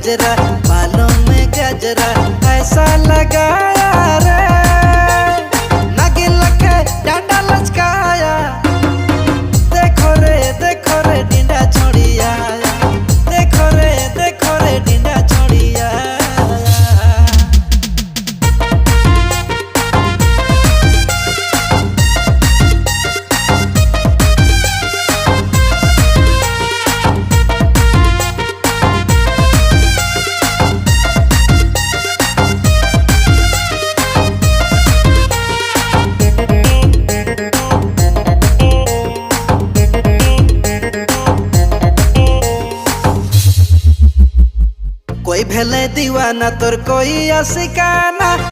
गजरा, बालों में गजरा ऐसा लगाया रे, नागिन लखे डांडा लचकाया। देखो रे डिंडा छोड़िया, देखो रे डिंडा छोड़िया। कोई भेले दीवाना तोर कोई आशिकाना।